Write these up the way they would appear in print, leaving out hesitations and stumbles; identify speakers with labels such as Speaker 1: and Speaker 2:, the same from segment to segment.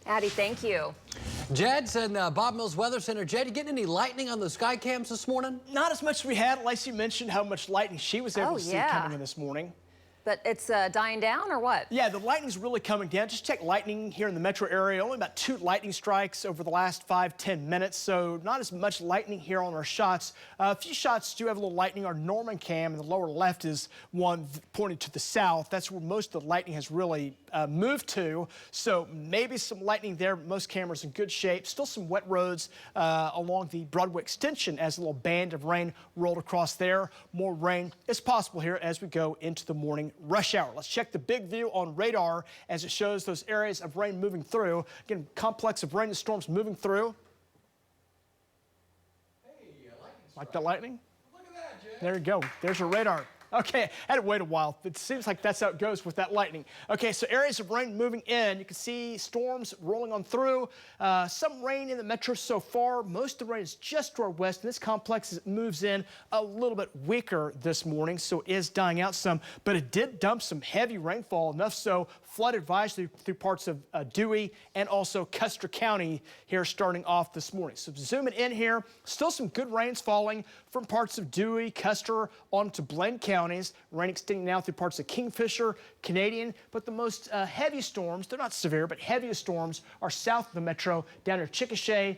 Speaker 1: Addie, thank you.
Speaker 2: Jed's in Bob Mills Weather Center. Jed, you getting any lightning on the sky cams this morning?
Speaker 3: Not as much as we had. Lacey mentioned how much lightning she was able to see coming in this morning.
Speaker 1: But it's dying down or what?
Speaker 3: Yeah, the lightning's really coming down. Just check lightning here in the metro area. Only about 2 lightning strikes over the last 5-10 minutes, so not as much lightning here on our shots. A few shots do have a little lightning. Our Norman cam in the lower left is one pointing to the south. That's where most of the lightning has really moved to. So maybe some lightning there. Most cameras in good shape. Still some wet roads along the Broadway extension as a little band of rain rolled across there. More rain is possible here as we go into the morning rush hour. Let's check the big view on radar as it shows those areas of rain moving through. Again, complex of rain and storms moving through.
Speaker 2: Hey,
Speaker 3: like the lightning?
Speaker 2: Look at that, Jed.
Speaker 3: There you go. There's your radar. Okay, I had to wait a while. It seems like that's how it goes with that lightning. Okay, so areas of rain moving in. You can see storms rolling on through. Some rain in the metro so far. Most of the rain is just to our west. And this complex, as it moves in, a little bit weaker this morning, so it is dying out some. But it did dump some heavy rainfall, enough so flood advisory through parts of Dewey and also Custer County here starting off this morning. So zooming in here, still some good rains falling from parts of Dewey, Custer, onto Blaine counties. Rain extending now through parts of Kingfisher, Canadian, but the most heavy storms, they're not severe, but heaviest storms are south of the metro, down near Chickasha,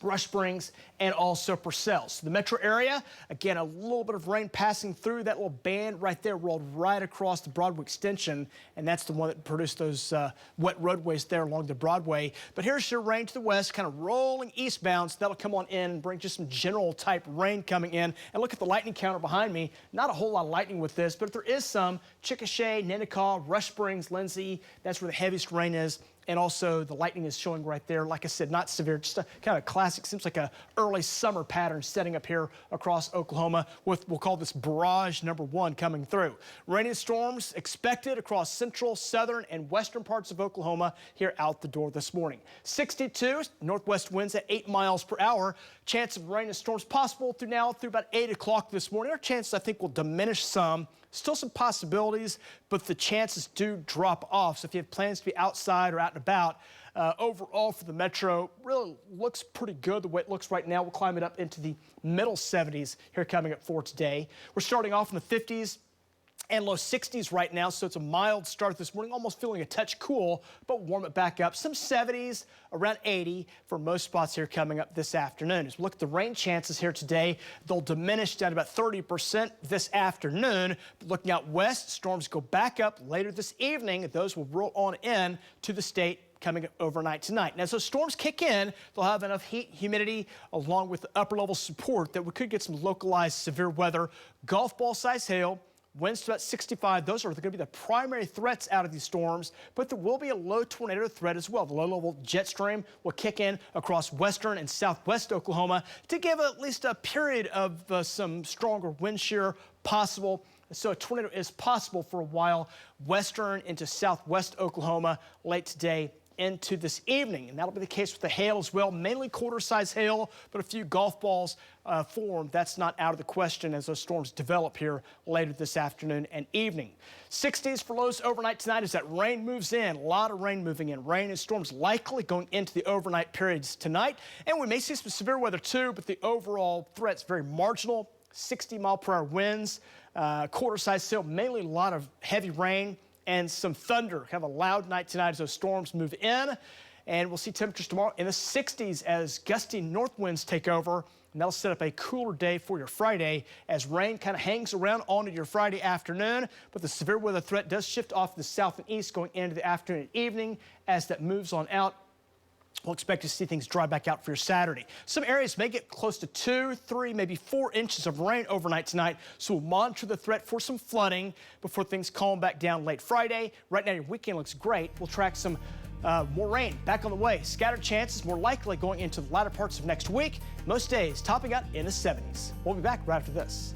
Speaker 3: Rush Springs, and also Purcell. So the metro area, again, a little bit of rain passing through. That little band right there rolled right across the Broadway extension, and that's the one that produced those wet roadways there along the Broadway. But here's your rain to the west, kind of rolling eastbound, so that'll come on in and bring just some general type rain coming in. And look at the lightning counter behind me. Not a whole lot of lightning with this, but if there is some, Chickasha, Nanticoke, Rush Springs, Lindsay, that's where the heaviest rain is. And also the lightning is showing right there. Like I said, not severe, just a kind of classic, seems like a early summer pattern setting up here across Oklahoma with, we'll call this barrage number 1 coming through. Rain and storms expected across central, southern, and western parts of Oklahoma here out the door this morning. 62, northwest winds at 8 miles per hour. Chance of rain and storms possible through about 8 o'clock this morning. Our chances, I think, will diminish some. Still some possibilities, but the chances do drop off. So if you have plans to be outside or out and about, overall for the metro, really looks pretty good the way it looks right now. We'll climb it up into the middle 70s here coming up for today. We're starting off in the 50s and low 60s right now, so it's a mild start this morning, almost feeling a touch cool, but warm it back up. Some 70s, around 80 for most spots here coming up this afternoon. As we look at the rain chances here today, they'll diminish down to about 30% this afternoon. But looking out west, storms go back up later this evening. Those will roll on in to the state coming overnight tonight. Now, as those storms kick in, they'll have enough heat, humidity, along with the upper level support that we could get some localized severe weather, golf ball size hail, winds to about 65. Those are going to be the primary threats out of these storms, but there will be a low tornado threat as well. The low-level jet stream will kick in across western and southwest Oklahoma to give at least a period of some stronger wind shear possible. So a tornado is possible for a while western into southwest Oklahoma late today into this evening, and that'll be the case with the hail as well. Mainly quarter-size hail, but a few golf balls form. That's not out of the question as those storms develop here later this afternoon and evening. 60s for lows overnight tonight as that rain moves in. A lot of rain moving in. Rain and storms likely going into the overnight periods tonight, and we may see some severe weather too, but the overall threat's very marginal. 60-mile-per-hour winds, quarter-size hail, mainly a lot of heavy rain and some thunder. Have a loud night tonight as those storms move in. And we'll see temperatures tomorrow in the 60s as gusty north winds take over. And that'll set up a cooler day for your Friday as rain kind of hangs around onto your Friday afternoon. But the severe weather threat does shift off to the south and east going into the afternoon and evening as that moves on out. We'll expect to see things dry back out for your Saturday. Some areas may get close to 2, 3, maybe 4 inches of rain overnight tonight, so we'll monitor the threat for some flooding before things calm back down late Friday. Right now, your weekend looks great. We'll track some more rain back on the way. Scattered chances more likely going into the latter parts of next week. Most days topping out in the 70s. We'll be back right after this.